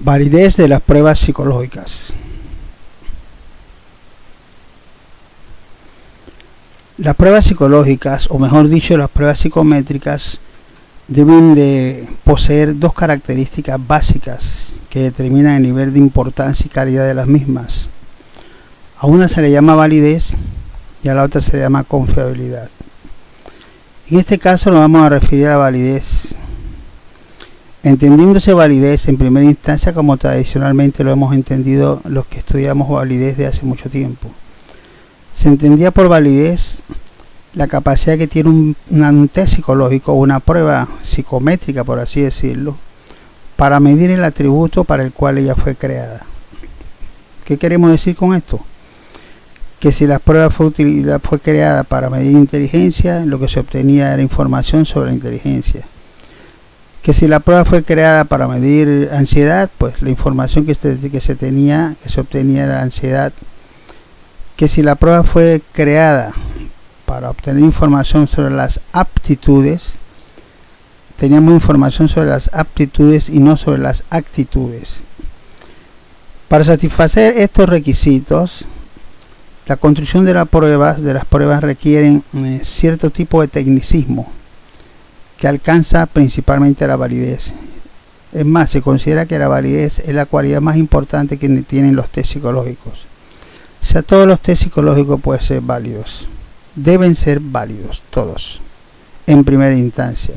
Validez de las pruebas psicológicas. Las pruebas psicológicas, o mejor dicho, las pruebas psicométricas, deben de poseer dos características básicas que determinan el nivel de importancia y calidad de las mismas. A una se le llama validez y a la otra se le llama confiabilidad. En este caso nos vamos a referir a la validez, entendiéndose validez en primera instancia como tradicionalmente lo hemos entendido los que estudiamos validez de hace mucho tiempo. Se entendía por validez la capacidad que tiene un test psicológico o una prueba psicométrica, por así decirlo, para medir el atributo para el cual ella fue creada. ¿Qué queremos decir con esto? Que si la prueba fue creada para medir inteligencia, lo que se obtenía era información sobre la inteligencia. Que si la prueba fue creada para medir ansiedad, pues la información que se obtenía era ansiedad. Que si la prueba fue creada para obtener información sobre las aptitudes, teníamos información sobre las aptitudes y no sobre las actitudes. Para satisfacer estos requisitos, la construcción de las pruebas requieren cierto tipo de tecnicismo que alcanza principalmente la validez. Es más, se considera que la validez es la cualidad más importante que tienen los test psicológicos. O sea, todos los test psicológicos pueden ser válidos. Deben ser válidos, todos, en primera instancia.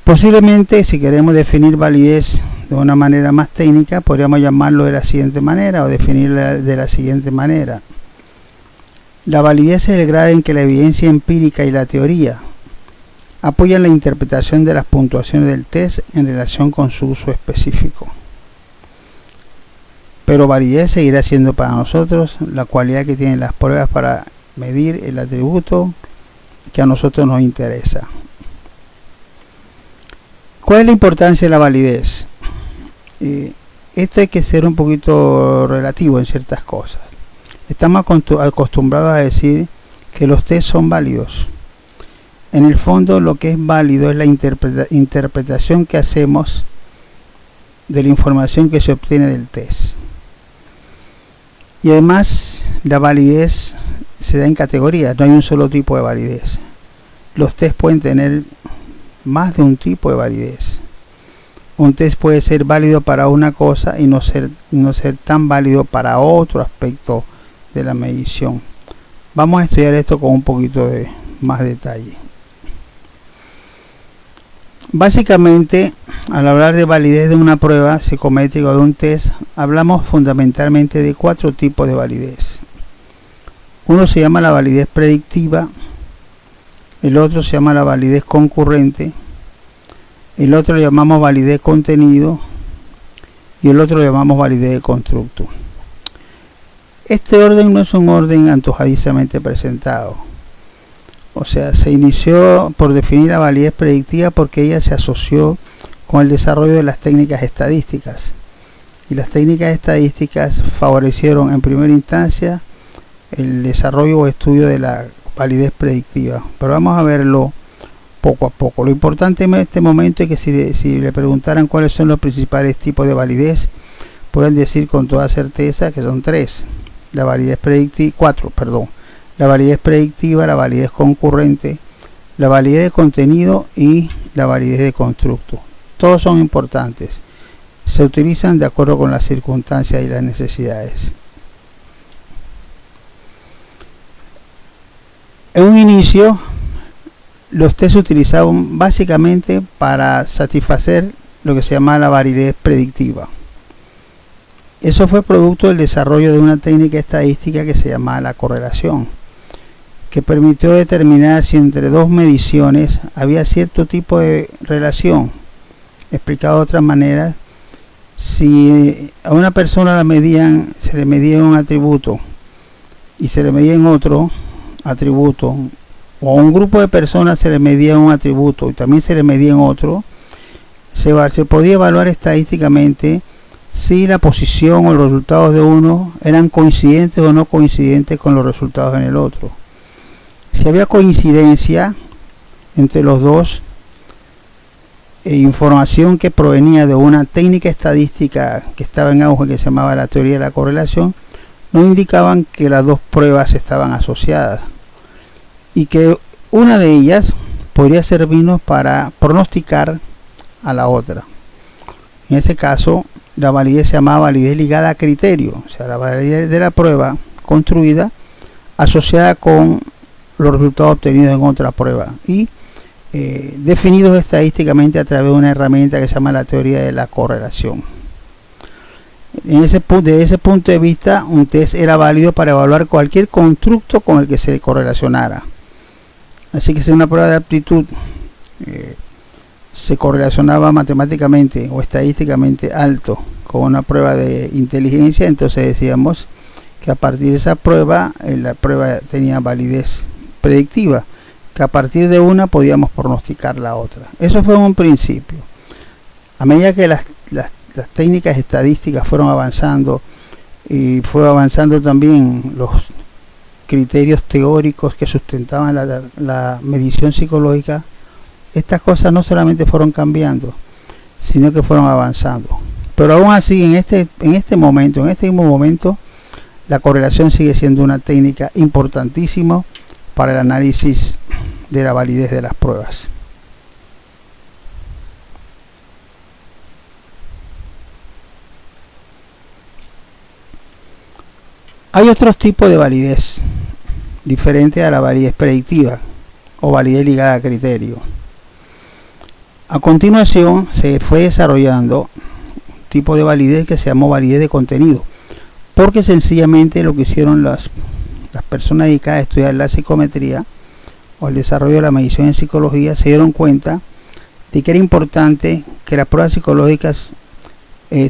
Posiblemente, si queremos definir validez de una manera más técnica, podríamos llamarlo de la siguiente manera o definirla de la siguiente manera. La validez es el grado en que la evidencia empírica y la teoría apoyan la interpretación de las puntuaciones del test en relación con su uso específico. Pero validez seguirá siendo para nosotros la cualidad que tienen las pruebas para medir el atributo que a nosotros nos interesa. ¿Cuál es la importancia de la validez? Esto hay que ser un poquito relativo en ciertas cosas. Estamos acostumbrados a decir que los test son válidos. En el fondo, lo que es válido es la interpretación que hacemos de la información que se obtiene del test. Y además, la validez se da en categorías, no hay un solo tipo de validez. Los test pueden tener más de un tipo de validez. Un test puede ser válido para una cosa y no ser tan válido para otro aspecto de la medición. Vamos a estudiar esto con un poquito de más detalle. Básicamente, al hablar de validez de una prueba psicométrica o de un test, hablamos fundamentalmente de 4 tipos de validez. Uno se llama la validez predictiva, el otro se llama la validez concurrente, el otro lo llamamos validez contenido y el otro lo llamamos validez de constructo. Este orden no es un orden antojadizamente presentado. O sea, se inició por definir la validez predictiva porque ella se asoció con el desarrollo de las técnicas estadísticas. Y las técnicas estadísticas favorecieron en primera instancia el desarrollo o estudio de la validez predictiva. Pero vamos a verlo poco a poco. Lo importante en este momento es que si le preguntaran cuáles son los principales tipos de validez, pueden decir con toda certeza que son 3. La validez predictiva, 4, perdón. La validez predictiva, la validez concurrente, la validez de contenido y la validez de constructo. Todos son importantes. Se utilizan de acuerdo con las circunstancias y las necesidades. En un inicio, los test se utilizaban básicamente para satisfacer lo que se llama la validez predictiva. Eso fue producto del desarrollo de una técnica estadística que se llama la correlación, que permitió determinar si entre dos mediciones había cierto tipo de relación. Explicado de otra manera, si a una persona se le medía un atributo y se le medía en otro atributo, o a un grupo de personas se le medía un atributo y también se le medía en otro, se podía evaluar estadísticamente si la posición o los resultados de uno eran coincidentes o no coincidentes con los resultados en el otro. Si había coincidencia entre los dos, información que provenía de una técnica estadística que estaba en auge, que se llamaba la teoría de la correlación, nos indicaban que las dos pruebas estaban asociadas y que una de ellas podría servirnos para pronosticar a la otra. En ese caso, la validez se llamaba validez ligada a criterio, o sea, la validez de la prueba construida asociada con los resultados obtenidos en otra prueba y definidos estadísticamente a través de una herramienta que se llama la teoría de la correlación. Desde ese punto de vista, un test era válido para evaluar cualquier constructo con el que se correlacionara. Así que si una prueba de aptitud se correlacionaba matemáticamente o estadísticamente alto con una prueba de inteligencia, entonces decíamos que a partir de esa prueba, la prueba tenía validez predictiva, que a partir de una podíamos pronosticar la otra. Eso fue un principio. A medida que las técnicas estadísticas fueron avanzando y fue avanzando también los criterios teóricos que sustentaban la medición psicológica, estas cosas no solamente fueron cambiando, sino que fueron avanzando. Pero aún así, en este mismo momento, la correlación sigue siendo una técnica importantísima para el análisis de la validez de las pruebas. Hay otros tipos de validez diferentes a la validez predictiva o validez ligada a criterio. A continuación se fue desarrollando un tipo de validez que se llamó validez de contenido, porque sencillamente lo que hicieron las personas dedicadas a estudiar la psicometría o el desarrollo de la medición en psicología se dieron cuenta de que era importante que las pruebas psicológicas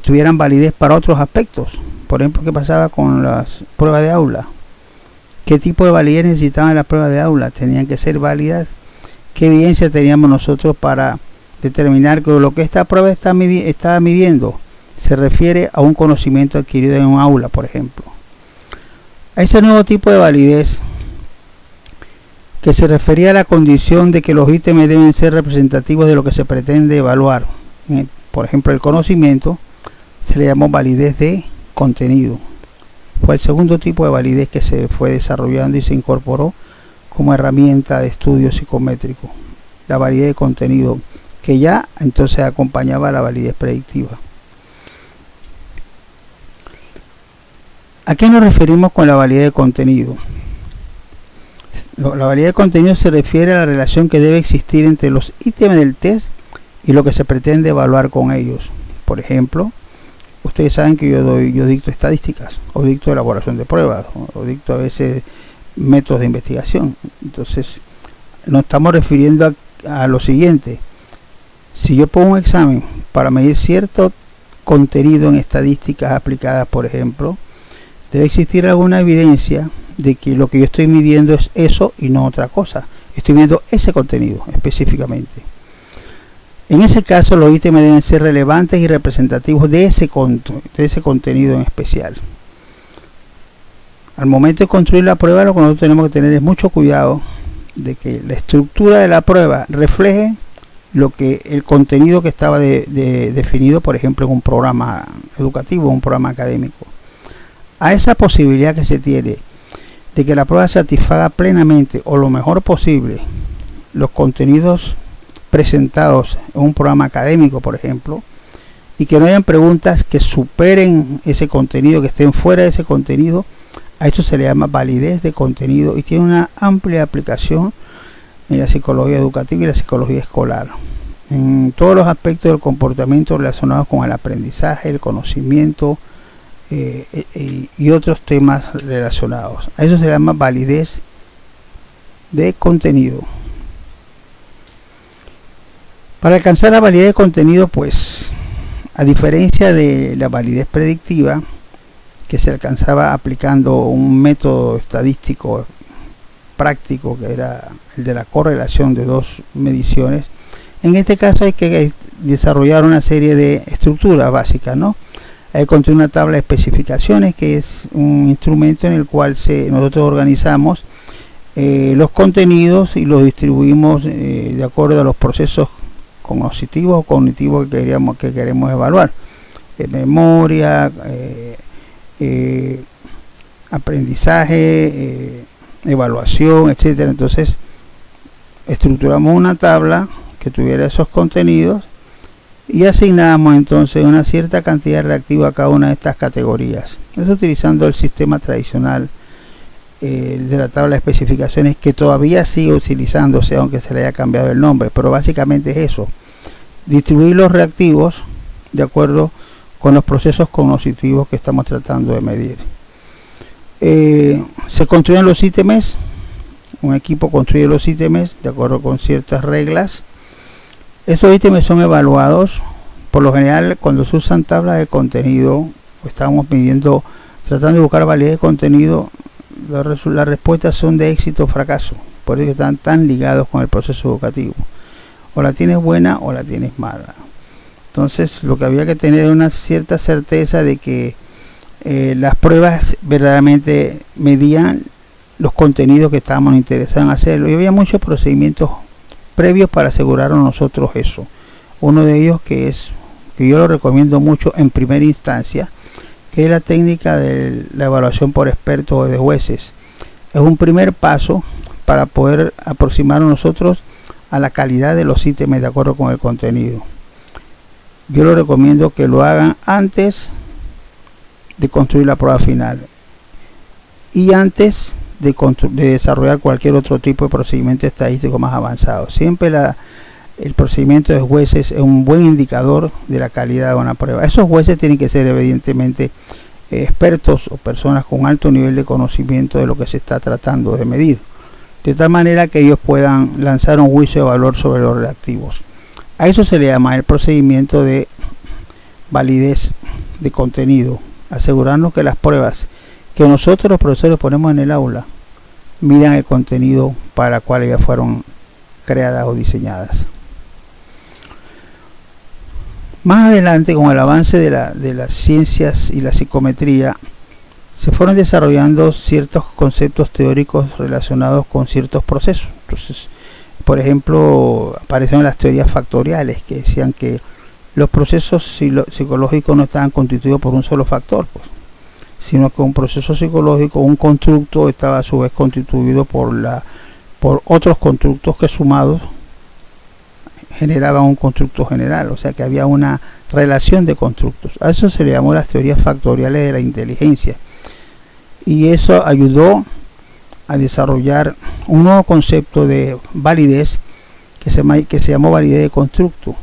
tuvieran validez para otros aspectos. Por ejemplo, ¿qué pasaba con las pruebas de aula? ¿Qué tipo de validez necesitaban las pruebas de aula? ¿Tenían que ser válidas? ¿Qué evidencia teníamos nosotros para determinar que lo que esta prueba está midiendo se refiere a un conocimiento adquirido en un aula, por ejemplo? A ese nuevo tipo de validez, que se refería a la condición de que los ítems deben ser representativos de lo que se pretende evaluar, por ejemplo el conocimiento, se le llamó validez de contenido. Fue el segundo tipo de validez que se fue desarrollando y se incorporó como herramienta de estudio psicométrico, la validez de contenido, que ya entonces acompañaba a la validez predictiva. ¿A qué nos referimos con la validez de contenido? La validez de contenido se refiere a la relación que debe existir entre los ítems del test y lo que se pretende evaluar con ellos. Por ejemplo, ustedes saben que yo dicto estadísticas, o dicto elaboración de pruebas, o dicto a veces métodos de investigación. Entonces, nos estamos refiriendo a lo siguiente. Si yo pongo un examen para medir cierto contenido en estadísticas aplicadas, por ejemplo, debe existir alguna evidencia de que lo que yo estoy midiendo es eso y no otra cosa. Estoy midiendo ese contenido específicamente. En ese caso, los ítems deben ser relevantes y representativos de ese contenido en especial. Al momento de construir la prueba, lo que nosotros tenemos que tener es mucho cuidado de que la estructura de la prueba refleje el contenido que estaba definido, por ejemplo, en un programa educativo, un programa académico. A esa posibilidad que se tiene de que la prueba satisfaga plenamente o lo mejor posible los contenidos presentados en un programa académico, por ejemplo, y que no hayan preguntas que superen ese contenido, que estén fuera de ese contenido, a esto se le llama validez de contenido y tiene una amplia aplicación en la psicología educativa y la psicología escolar, en todos los aspectos del comportamiento relacionados con el aprendizaje, el conocimiento y otros temas relacionados. A eso se le llama validez de contenido. Para alcanzar la validez de contenido, pues, a diferencia de la validez predictiva, que se alcanzaba aplicando un método estadístico práctico, que era el de la correlación de dos mediciones, en este caso hay que desarrollar una serie de estructuras básicas, ¿no? Hay que construir una tabla de especificaciones, que es un instrumento en el cual nosotros organizamos los contenidos y los distribuimos de acuerdo a los procesos cognitivos o cognitivos que queremos evaluar. Memoria, aprendizaje, evaluación, etcétera. Entonces estructuramos una tabla que tuviera esos contenidos y asignamos entonces una cierta cantidad de reactivos a cada una de estas categorías. Eso utilizando el sistema tradicional de la tabla de especificaciones, que todavía sigue utilizándose aunque se le haya cambiado el nombre, pero básicamente es eso: distribuir los reactivos de acuerdo con los procesos cognitivos que estamos tratando de medir. Se construyen los ítems. Un equipo construye los ítems de acuerdo con ciertas reglas. Estos ítems son evaluados. Por lo general, cuando se usan tablas de contenido, estamos midiendo, tratando de buscar validez de contenido, las respuestas son de éxito o fracaso. Por eso están tan ligados con el proceso educativo. O la tienes buena o la tienes mala. Entonces, lo que había que tener era una cierta certeza de que las pruebas verdaderamente medían los contenidos que estábamos interesados en hacerlo, y había muchos procedimientos previos para asegurarnos nosotros eso. Uno de ellos, que yo lo recomiendo mucho en primera instancia, que es la técnica de la evaluación por expertos o de jueces. Es un primer paso para poder aproximarnos nosotros a la calidad de los ítems de acuerdo con el contenido. Yo lo recomiendo que lo hagan antes de construir la prueba final y antes de desarrollar cualquier otro tipo de procedimiento estadístico más avanzado. Siempre el procedimiento de jueces es un buen indicador de la calidad de una prueba. Esos jueces tienen que ser evidentemente expertos o personas con alto nivel de conocimiento de lo que se está tratando de medir, de tal manera que ellos puedan lanzar un juicio de valor sobre los reactivos. A eso se le llama el procedimiento de validez de contenido. Asegurarnos que las pruebas que nosotros los profesores ponemos en el aula midan el contenido para el cual ellas fueron creadas o diseñadas. Más adelante, con el avance de las ciencias y la psicometría, se fueron desarrollando ciertos conceptos teóricos relacionados con ciertos procesos. Entonces, por ejemplo, aparecieron las teorías factoriales, que decían que los procesos psicológicos no estaban constituidos por un solo factor, pues, sino que un proceso psicológico, un constructo, estaba a su vez constituido por otros constructos que sumados generaban un constructo general. O sea que había una relación de constructos. A eso se le llamó las teorías factoriales de la inteligencia, y eso ayudó a desarrollar un nuevo concepto de validez que se llamó validez de constructo.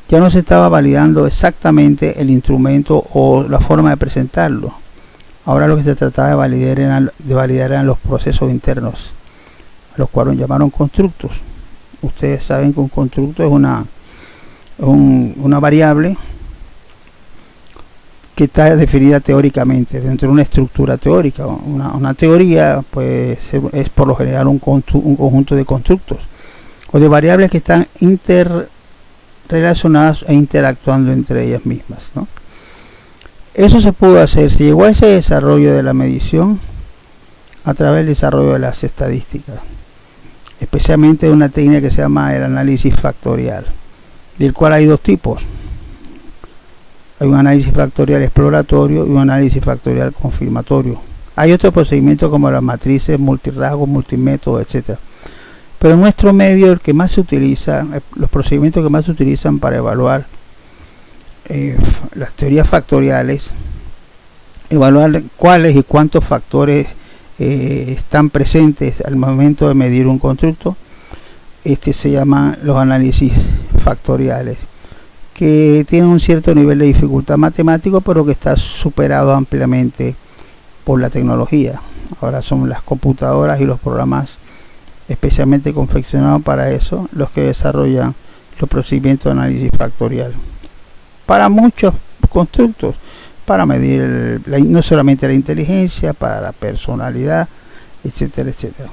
Ya no se estaba validando exactamente el instrumento o la forma de presentarlo. Ahora lo que se trataba de validar eran los procesos internos, a los cuales llamaron constructos. Ustedes saben que un constructo es una variable que está definida teóricamente dentro de una estructura teórica. Una teoría pues es por lo general un conjunto de constructos o de variables que están interrelacionadas e interactuando entre ellas mismas, ¿no? Eso se pudo hacer, se llegó a ese desarrollo de la medición a través del desarrollo de las estadísticas, especialmente de una técnica que se llama el análisis factorial, del cual hay dos tipos. Hay un análisis factorial exploratorio y un análisis factorial confirmatorio. Hay otros procedimientos como las matrices multirrasgos, multimétodos, etcétera. Pero en nuestro medio, el que más se utiliza, los procedimientos que más se utilizan para evaluar las teorías factoriales, evaluar cuáles y cuántos factores están presentes al momento de medir un constructo, se llaman los análisis factoriales, que tienen un cierto nivel de dificultad matemático, pero que está superado ampliamente por la tecnología. Ahora son las computadoras y los programas especialmente confeccionados para eso los que desarrollan los procedimientos de análisis factorial para muchos constructos, para medir no solamente la inteligencia, para la personalidad, etcétera, etcétera.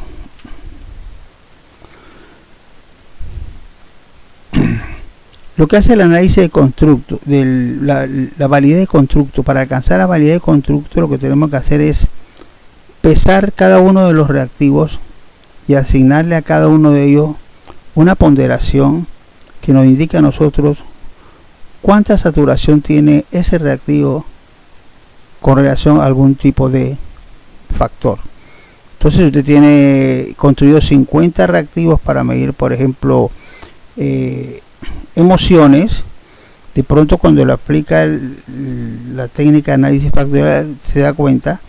Lo que hace el análisis de constructo, la validez de constructo, para alcanzar la validez de constructo, lo que tenemos que hacer es pesar cada uno de los reactivos y asignarle a cada uno de ellos una ponderación que nos indica a nosotros cuánta saturación tiene ese reactivo con relación a algún tipo de factor. Entonces usted tiene construido 50 reactivos para medir, por ejemplo, emociones. De pronto, cuando le aplica la técnica de análisis factorial, se da cuenta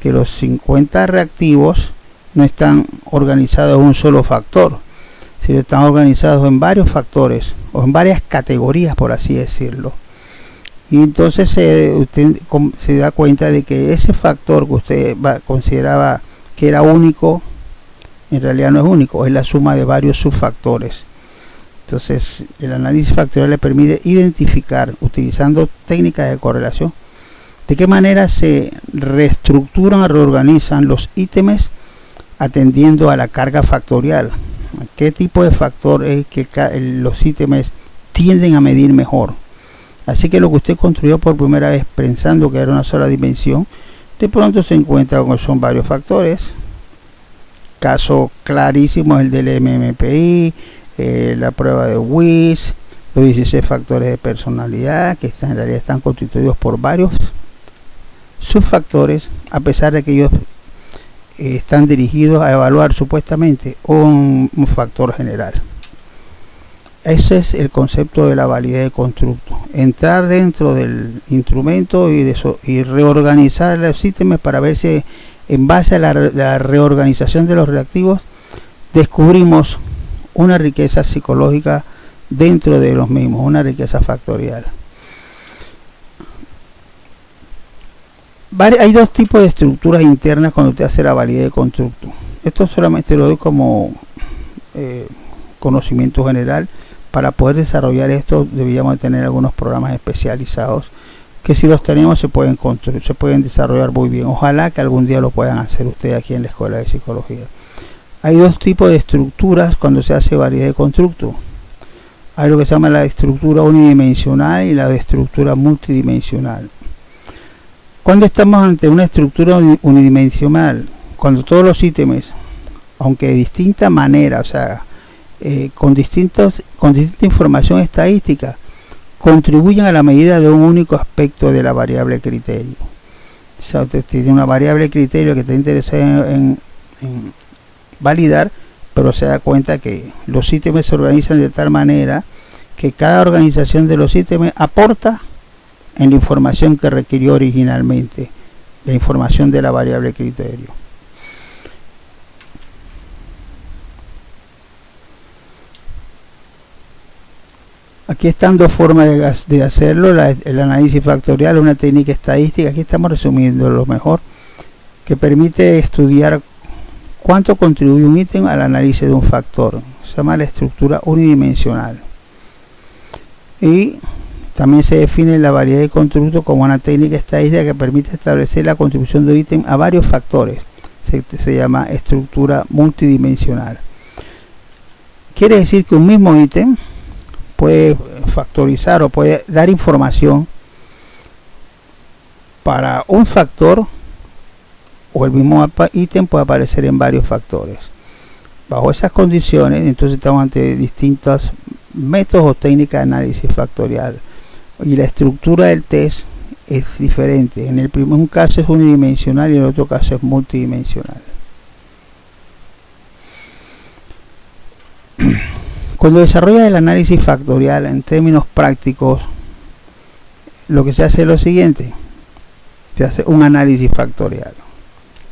que los 50 reactivos no están organizados en un solo factor, sino están organizados en varios factores o en varias categorías, por así decirlo. Y entonces usted se da cuenta de que ese factor que usted consideraba que era único, en realidad no es único, es la suma de varios subfactores. Entonces el análisis factorial le permite identificar, utilizando técnicas de correlación, de qué manera se reestructuran o reorganizan los ítems atendiendo a la carga factorial. ¿Qué tipo de factor es que los ítems tienden a medir mejor? Así que lo que usted construyó por primera vez pensando que era una sola dimensión, de pronto se encuentra con que son varios factores. Caso clarísimo es el del MMPI, la prueba de WIS, los 16 factores de personalidad, que en realidad están constituidos por varios subfactores, a pesar de que ellos están dirigidos a evaluar supuestamente un factor general. Ese es el concepto de la validez de constructo: entrar dentro del instrumento y reorganizar los ítems para ver si en base a la reorganización de los reactivos descubrimos una riqueza psicológica dentro de los mismos, una riqueza factorial. Hay dos tipos de estructuras internas cuando usted hace la validez de constructo. Esto solamente lo doy como conocimiento general. Para poder desarrollar esto deberíamos tener algunos programas especializados que, si los tenemos, se pueden construir, se pueden desarrollar muy bien. Ojalá que algún día lo puedan hacer ustedes aquí en la Escuela de Psicología. Hay dos tipos de estructuras cuando se hace validez de constructo. Hay lo que se llama la estructura unidimensional y la estructura multidimensional. Cuando estamos ante una estructura unidimensional, cuando todos los ítems, aunque de distinta manera, o sea, con distinta información estadística, contribuyen a la medida de un único aspecto de la variable criterio. O sea, usted tiene una variable criterio que está interesado en validar, pero se da cuenta que los ítems se organizan de tal manera que cada organización de los ítems aporta en la información que requirió originalmente, la información de la variable criterio. Aquí están dos formas de hacerlo: el análisis factorial, una técnica estadística. Aquí estamos resumiendo lo mejor, que permite estudiar cuánto contribuye un ítem al análisis de un factor. Se llama la estructura unidimensional. Y también se define la validez de constructo como una técnica estadística que permite establecer la contribución de un ítem a varios factores. Se llama estructura multidimensional. Quiere decir que un mismo ítem puede factorizar o puede dar información para un factor, o el mismo ítem puede aparecer en varios factores. Bajo esas condiciones, entonces estamos ante distintos métodos o técnicas de análisis factorial, y la estructura del test es diferente. En el primer caso es unidimensional y en el otro caso es multidimensional. Cuando desarrolla el análisis factorial en términos prácticos, lo que se hace es lo siguiente: se hace un análisis factorial.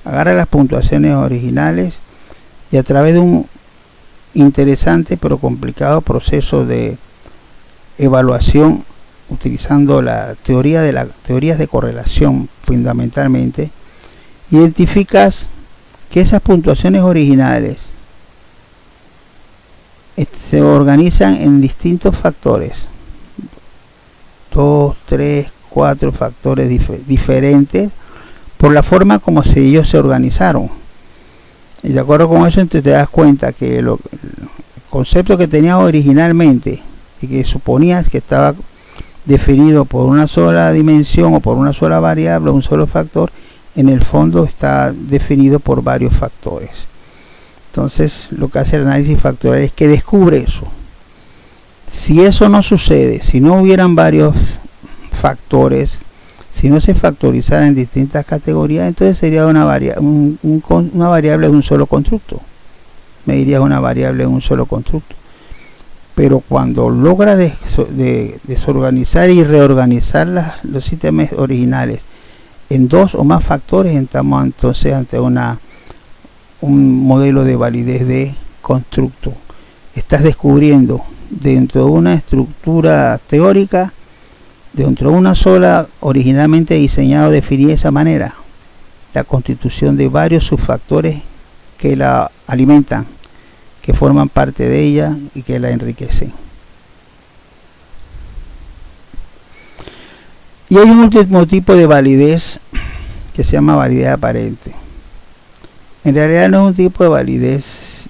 Agarra las puntuaciones originales y, a través de un interesante pero complicado proceso de evaluación, utilizando la teoría de las teorías de correlación fundamentalmente, identificas que esas puntuaciones originales se organizan en distintos factores, 2, 3, 4 factores diferentes, por la forma como ellos se organizaron. Y de acuerdo con eso, entonces te das cuenta que el concepto que tenías originalmente y que suponías que estaba definido por una sola dimensión o por una sola variable o un solo factor, en el fondo está definido por varios factores. Entonces lo que hace el análisis factorial es que descubre eso. Si eso no sucede, si no hubieran varios factores, si no se factorizara en distintas categorías, entonces sería una variable de un solo constructo. Medirías una variable de un solo constructo. Pero cuando logra desorganizar y reorganizar los sistemas originales en dos o más factores, estamos entonces ante un modelo de validez de constructo. Estás descubriendo dentro de una estructura teórica, dentro de una sola, originalmente diseñado, definida de esa manera, la constitución de varios subfactores que la alimentan, que forman parte de ella y que la enriquecen. Y hay un último tipo de validez que se llama validez aparente. En realidad no es un tipo de validez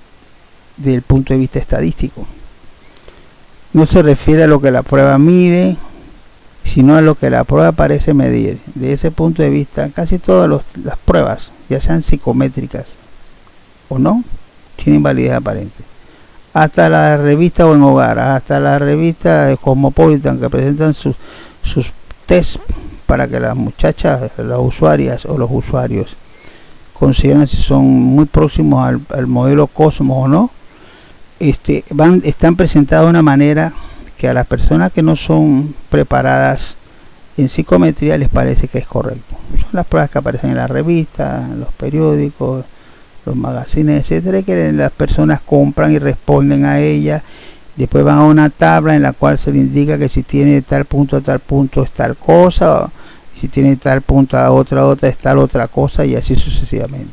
desde el punto de vista estadístico. No se refiere a lo que la prueba mide, sino a lo que la prueba parece medir. De ese punto de vista, casi todas las pruebas, ya sean psicométricas o no, tienen validez aparente. Hasta la revista Buen Hogar, hasta la revista de Cosmopolitan, que presentan sus test para que las muchachas, las usuarias o los usuarios consideren si son muy próximos al modelo Cosmos o no, están presentados de una manera que a las personas que no son preparadas en psicometría les parece que es correcto. Son las pruebas que aparecen en la revista, en los periódicos, los magazines, etcétera, que las personas compran y responden a ella. Después van a una tabla en la cual se le indica que si tiene de tal punto a tal punto es tal cosa, o si tiene de tal punto a otra es tal otra cosa, y así sucesivamente.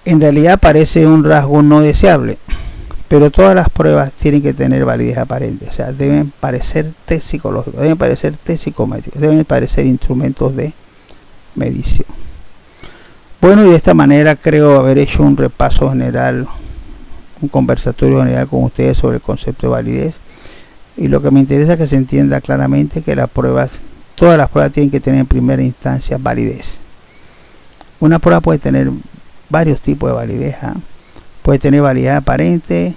En realidad parece un rasgo no deseable, pero todas las pruebas tienen que tener validez aparente, o sea, deben parecer test psicológicos, deben parecer test psicométricos, deben parecer instrumentos de medición. Bueno, y de esta manera creo haber hecho un repaso general, un conversatorio general con ustedes sobre el concepto de validez, y lo que me interesa es que se entienda claramente que todas las pruebas tienen que tener en primera instancia validez. Una prueba puede tener varios tipos de validez, puede tener validez aparente,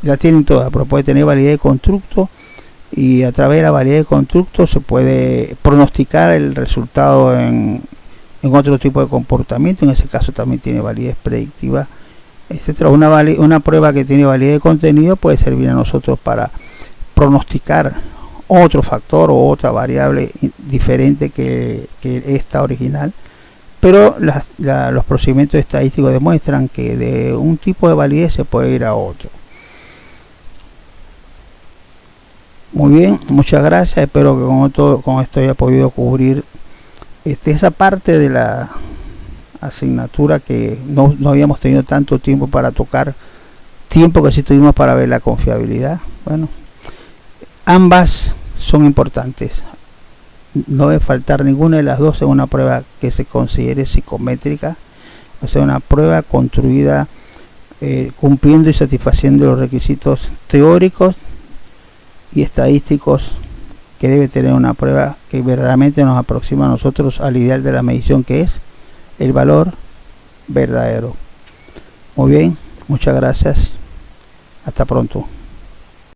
la tienen todas, pero puede tener validez de constructo, y a través de la validez de constructo se puede pronosticar el resultado en otro tipo de comportamiento. En ese caso también tiene validez predictiva, etcétera. Una prueba que tiene validez de contenido puede servir a nosotros para pronosticar otro factor o otra variable diferente que esta original, pero los procedimientos estadísticos demuestran que de un tipo de validez se puede ir a otro. Muy bien, muchas gracias. Espero que con esto haya podido cubrir esa parte de la asignatura que no habíamos tenido tanto tiempo para tocar, tiempo que sí tuvimos para ver la confiabilidad. Bueno, ambas son importantes, no debe faltar ninguna de las dos en una prueba que se considere psicométrica, o sea, una prueba construida cumpliendo y satisfaciendo los requisitos teóricos y estadísticos que debe tener una prueba que verdaderamente nos aproxima a nosotros al ideal de la medición, que es el valor verdadero. Muy bien, muchas gracias, hasta pronto.